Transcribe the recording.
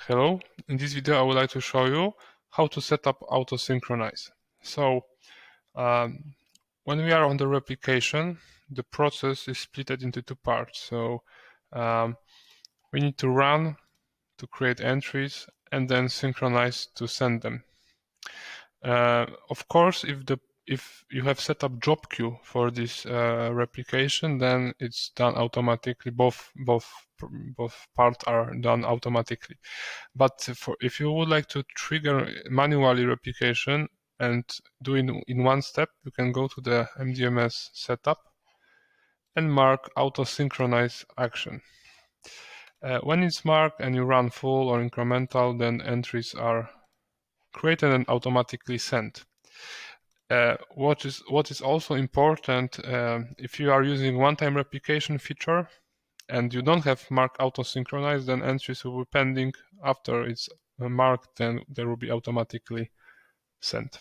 Hello, in this video I would like to show you how to set up auto-synchronize. So when we are on the replication, the process is split into two parts. So we need to run to create entries and then synchronize to send them. Of course, if you have set up job queue for this replication, then it's done automatically. Both parts are done automatically. But if you would like to trigger manually replication and do it in one step, you can go to the MDMS setup and mark auto synchronize action. When it's marked and you run full or incremental, then entries are created and automatically sent. What is also important, if you are using one-time replication feature and you don't have mark auto synchronize, then entries will be pending. After it's marked, then they will be automatically sent.